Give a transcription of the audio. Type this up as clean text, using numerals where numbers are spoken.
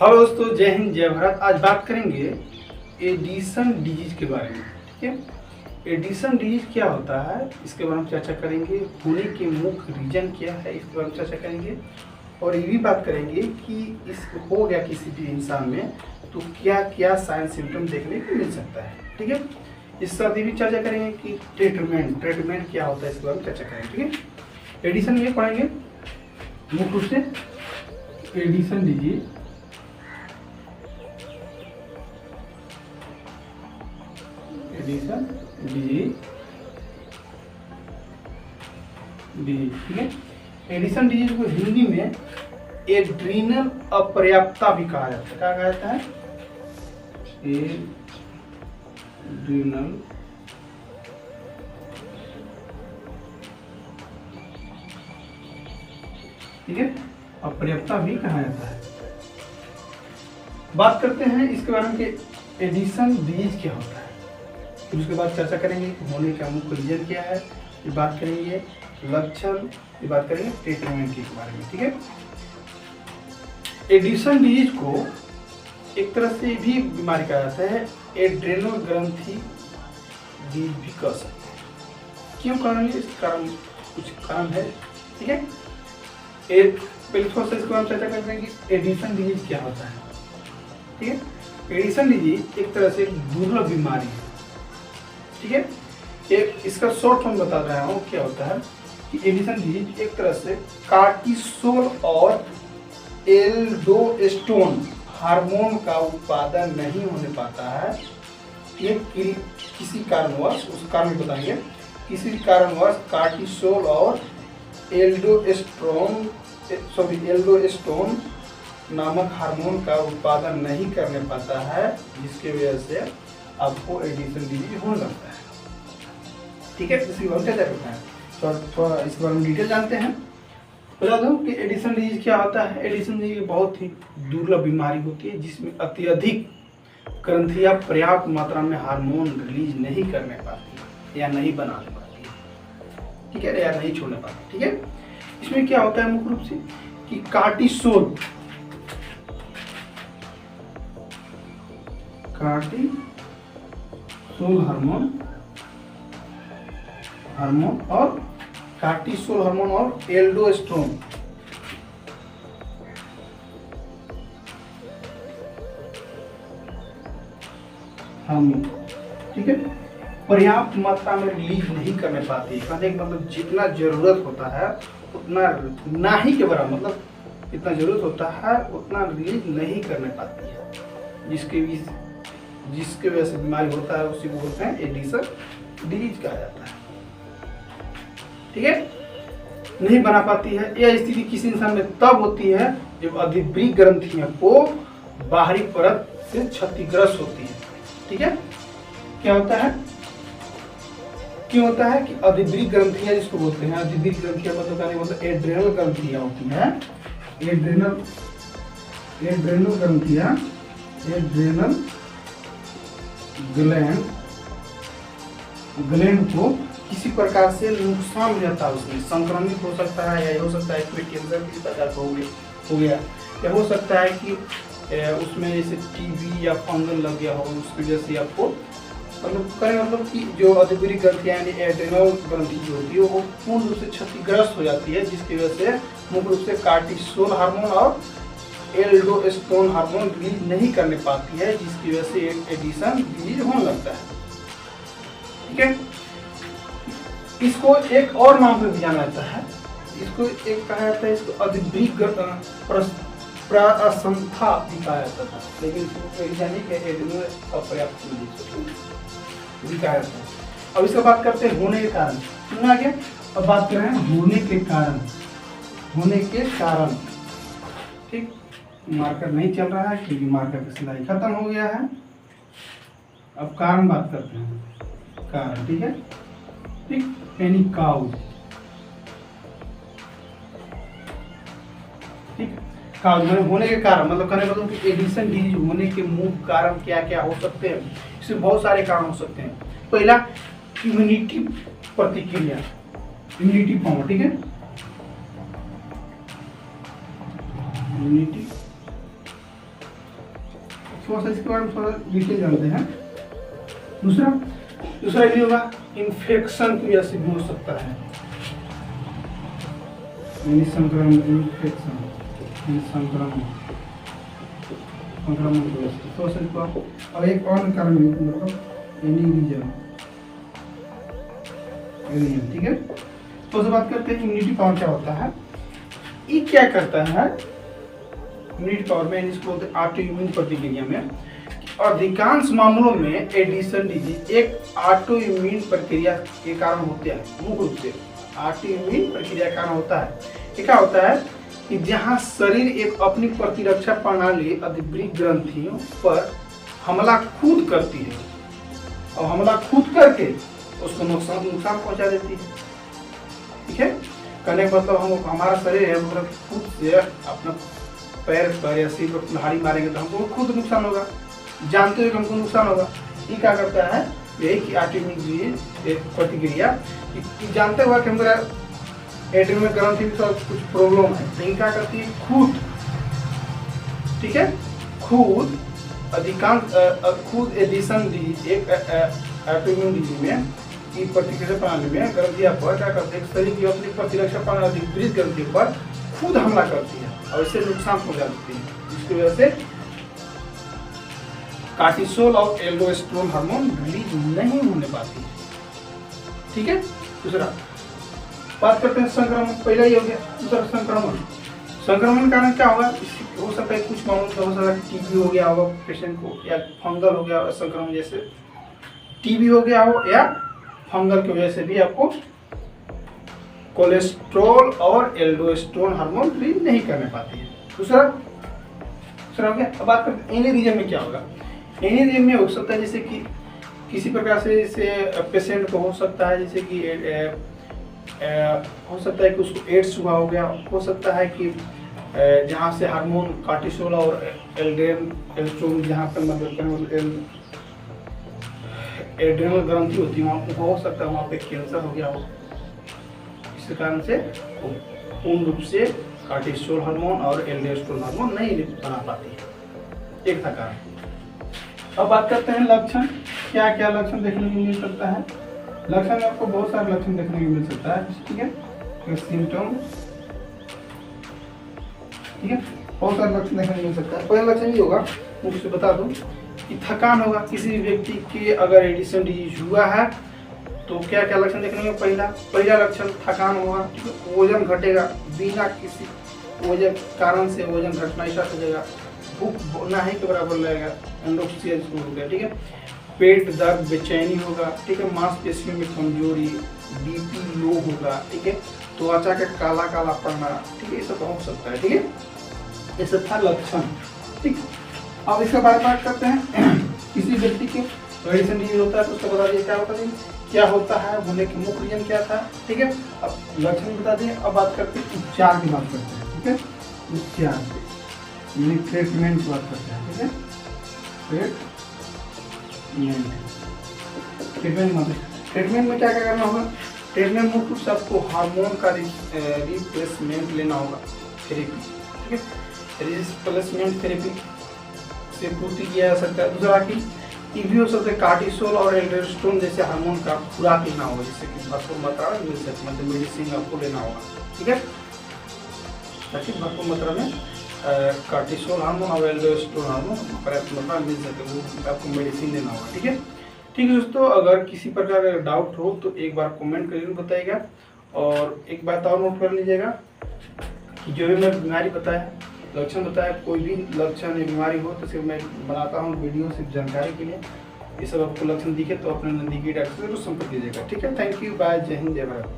Hello दोस्तों, जय हिंद जय भारत। आज बात करेंगे एडिशन डिजीज के बारे में। ठीक है, एडिशन डिजीज क्या होता है इसके बारे में चर्चा करेंगे। होने के मुख्य रीजन क्या है इसके बारे में चर्चा करेंगे और ये भी बात करेंगे कि इस हो गया किसी भी इंसान में तो क्या क्या साइन सिम्टम देखने को मिल सकता है। ठीक है, इस साथ ये भी चर्चा करेंगे कि ट्रीटमेंट क्या होता है इसके बारे में चर्चा करेंगे। ठीक है, एडिशन ये पढ़ेंगे मुख्य रूप से एडिशन डिजीज ठीक है। एडिशन डिजीज को हिंदी में एड्रीनल अपर्याप्तता भी कहा जाता है। क्या कहा जाता है? एड्रीनल ठीक है, अपर्याप्तता भी कहा जाता है। बात करते हैं इसके बारे में कि एडिशन डिजीज क्या होता है। फिर उसके बाद चर्चा करेंगे कि होने का मुख्य रीजन क्या है, ये बात करेंगे लक्षण, ये बात करेंगे ट्रीटमेंट के बारे में। ठीक है, एडिशन डिजीज को एक तरह से भी बीमारी कहा जाता है, एड्रेनल ग्रंथि डिजीज भी कह सकते हैं। क्यों कारण है? इस कारण कुछ कारण है। ठीक है, एक पहले थोड़ा सा इसके बारे में चर्चा करते हैं कि एडिशन डिजीज क्या होता है। ठीक है, एडिशन डिजीज एक तरह से दुर्लभ बीमारी है। ठीक है, एक इसका शॉर्ट फॉर्म बता रहा हूँ क्या होता है कि एडिशन डिजीज एक तरह से कार्टिसोल और एल्डोस्टेरोन हार्मोन का उत्पादन नहीं होने पाता है। ये किसी कारणवश, उस कारण बताएंगे, किसी कारणवश कार्टिसोल और एल्डोस्टेरोन नामक हार्मोन का उत्पादन नहीं करने पाता है, जिसके वजह से आपको एडिशन डिजीज होने लगता है। ठीक है, इसी बारे में चर्चा करते हैं। थोड़ा इस बारे में डिटेल जानते हैं। बता दूं कि एडिशन डिजीज क्या होता है। एडिशन डिजीज बहुत ही दुर्लभ बीमारी होती है जिसमें अत्यधिक ग्रंथियां पर्याप्त मात्रा में हार्मोन रिलीज नहीं करने पाती या नहीं बनाने पाती है। ठीक है, या नहीं छोड़ने पाती। ठीक है, इसमें क्या होता है मुख्य रूप से कि कार्टिसोल हार्मोन और एल्डोस्टेरोन हार्मोन, ठीक है, पर्याप्त मात्रा में रिलीज नहीं करने पाती। कहने का मतलब जितना जरूरत होता है उतना ना ही के बराबर, मतलब जितना जरूरत होता है उतना रिलीज नहीं करने पाती है, जिसके वजह से बीमारी होता है, उसी को बोलते हैं एडिशन डिजीज कहा जाता है। ठीक है, नहीं बना पाती है। यह स्थिति किसी इंसान में तब होती है जब अधिवृक्क ग्रंथियों को बाहरी परत से क्षतिग्रस्त होती है। ठीक है, क्या होता है, क्यों होता है कि अधिवृक्क ग्रंथियां जिसको बोलते हैं, अधिवृक्क ग्रंथियां मतलब एड्रेनल ग्रंथियां होती हैं। एड्रेनल ग्रंथियां, एड्रेनल ग्लैंड को किसी प्रकार से नुकसान हो जाता है, उसमें संक्रमित हो सकता है, या हो सकता है कोई कैंसर किसी प्रकार का हो गया, या हो सकता है कि उसमें जैसे टीबी या फंगल लग गया हो, उसकी वजह से आपको मतलब कि जो अधिवृक्क ग्रंथियां यानी एड्रेनल ग्रंथि जो होती है वो पूर्ण रूप से क्षतिग्रस्त हो जाती है, जिसकी वजह से मुख्य रूप से कार्टिसोल हार्मोन और एल्डोस्टेरोन हार्मोन रिलीज नहीं करने पाती है, जिसकी वजह से एडिशन डिजीज होने लगता है। ठीक है, इसको एक और नाम से भी जाना जाता है, इसको एक कहा जाता है, इसको अधिवृक्क प्रासंथा भी कहा जाता था, लेकिन इसको जाने के एडिनल अपर्याप्त भी कहा जाता है। अब इसका बात करते हैं होने के कारण। सुना गया, अब बात कर रहे हैं होने के कारण। ठीक, मार्कर नहीं चल रहा है क्योंकि मार्कर की सिलाई खत्म हो गया है। अब कारण बात करते हैं, कारण। ठीक है, ठीक, यानी काउज। ठीक, काउज मतलब होने के कारण, मतलब कहने का मतलब कि एडिशन डिजीज होने के मुख्य कारण क्या क्या हो सकते हैं। इसमें बहुत सारे कारण हो सकते हैं। पहला, इम्यूनिटी प्रतिक्रिया, इम्यूनिटी पावर। ठीक है, इम्यूनिटी थोड़ा सा इसके बारे में थोड़ा डिटेल जानते हैं। दूसरा ये होगा इन्फेक्शन की वजह से भी हो सकता है, यानी संक्रमण, इन्फेक्शन, संक्रमण की वजह से थोड़ा सा इसको। और एक और कारण मतलब एनीरिज्म, ठीक है। तो बात करते हैं इम्यूनिटी पावर क्या होता है। ये क्या करता है इम्यूनिटी पावर में, इसको बोलते हैं ऑटो इम्यून प्रतिक्रिया में। अधिकांश मामलों में एडिशन डिजीज एक ऑटो इम्यून प्रक्रिया के कारण होते हैं। मुख्य रूप से ऑटो इम्यून प्रक्रिया के कारण होता है। ये क्या होता है कि जहां शरीर एक अपनी प्रतिरक्षा प्रणाली अधिवृक्क ग्रंथियों पर हमला खुद करती है और हमला खुद करके उसको नुकसान पहुंचा देती है, ठीक है। कहने का मतलब हम हमारा शरीर है मतलब खुद से अपना पैर पर या सिर पर कुल्हाड़ी मारेंगे तो हमको खुद नुकसान होगा, जानते हुए हमको नुकसान होगा। ये क्या करता है, यही कि ऑटोइम्यून प्रतिक्रिया जानते हुआ कि हमारा एड्रेनल ग्रंथि में कुछ प्रॉब्लम है, लेकिन क्या करती है खुद, ठीक है, खुद अधिकांश खुद एडिशन डिजीज एक ऑटोइम्यून डिजीज में की प्रतिक्रिया प्रणाली में ग्रंथियां पर क्या करते हैं, शरीर की अपनी प्रतिरक्षा प्रणाली विपरीत ग्रंथि पर खुद हमला करती है और इससे नुकसान पहुंचा देती है, जिसकी वजह से कार्टिसोल और एल्डोस्टेरोन हार्मोन रिलीज नहीं होने पाती, ठीक है। दूसरा बात करते हैं संक्रमण, पहला ही हो गया। दूसरा संक्रमण कारण क्या होगा, हो सकता है कुछ मामलों में हो सकता है टीबी हो गया होगा पेशेंट को, या फंगल हो गया होगा संक्रमण, जैसे टीबी हो गया हो या फंगल की वजह से भी आपको कोलेस्ट्रॉल और एल्डोस्टेरोन हार्मोन रिलीज नहीं करने पाती है। दूसरा हो गया। अब बात करते हैं एनीरिज्म में क्या होगा। एनीरिज्म में हो सकता है जैसे कि किसी प्रकार से जैसे पेशेंट को हो सकता है जैसे कि हो सकता है कि उसको एड्स हुआ हो गया, हो सकता है कि जहाँ से हार्मोन कार्टिसोल और एल्डोस्टेरोन जहाँ पर मतलब एड्रेनल ग्रंथि होती है वहाँ हो सकता है वहाँ पे कैंसर हो गया हो, इस कारण से पूर्ण रूप से कार्टिसोल हार्मोन और एल्डोस्टेरोन हार्मोन नहीं बना पाती है, एक था कारण। अब बात करते हैं लक्षण, क्या क्या लक्षण देखने को मिल सकता है। लक्षण में आपको बहुत सारे लक्षण देखने को मिल सकता है, ठीक है, सिम्टम, ठीक है, बहुत सारे लक्षण देखने को मिल सकता है। पहला लक्षण ये होगा, मुझे से बता दूं कि थकान होगा। किसी भी व्यक्ति के अगर एडिशन डिजीज हुआ है तो क्या क्या लक्षण देखने को, पहला लक्षण थकान होगा, वजन घटेगा, बिना किसी वजह कारण से वजन घटना स्टार्ट हो जाएगा, भूख ना ही के बराबर लगेगा, एंडोक्सिया शुरू हो गया, ठीक है, पेट दर्द, बेचैनी होगा, ठीक है, मांसपेशियों में कमजोरी, बीपी लो होगा, ठीक है, त्वचा के काला काला पड़ना, ठीक है, ये सब हो सकता है, ठीक है, ये सब था लक्षण, ठीक। अब इसके बारे में बात करते हैं किसी व्यक्ति के एडिशन डिजीज होता है तो उसको बता दिए क्या होता है, होने के मुख्य रीजन क्या था, ठीक है, अब लक्षण बता दिए। अब बात करते हैं उपचार की बात करते हैं, ठीक है, उपचार यानी ट्रीटमेंट की बात करते हैं, ठीक है, ट्रीटमेंट में क्या क्या करना होगा। ट्रीटमेंट मुख्य रूप से आपको हार्मोन का रिप्लेसमेंट लेना होगा, थेरेपी, ठीक है, रिप्लेसमेंट थेरेपी से पूर्ति किया जा सकता है। दूसरा कि भी हो सकता है कार्टिसोल और एल्डोस्टेरोन जैसे हार्मोन का खुराक लेना होगा, जिससे कि भरपूर मात्रा में मिल सके, मतलब मेडिसिन आपको लेना होगा, ठीक है, ताकि भरपूर मात्रा में कार्टिसोल हार्मोन और एल्डोस्टेरोन हार्मोन पर्याप्त मात्रा में मिल सके, वो आपको मेडिसिन लेना होगा, ठीक है। ठीक है दोस्तों, अगर किसी प्रकार का डाउट हो तो एक बार कमेंट कर जरूर बताइएगा। और एक बात और नोट कर लीजिएगा कि जो भी मैं बीमारी बताया, लक्षण बताया, कोई भी लक्षण या बीमारी हो तो सिर्फ मैं बनाता हूँ वीडियो सिर्फ जानकारी के लिए। ये सब आपको लक्षण दिखे तो अपने नज़दीकी डॉक्टर से संपर्क कीजिएगा, ठीक है। थैंक यू, बाय, जय हिंद, जय भारत।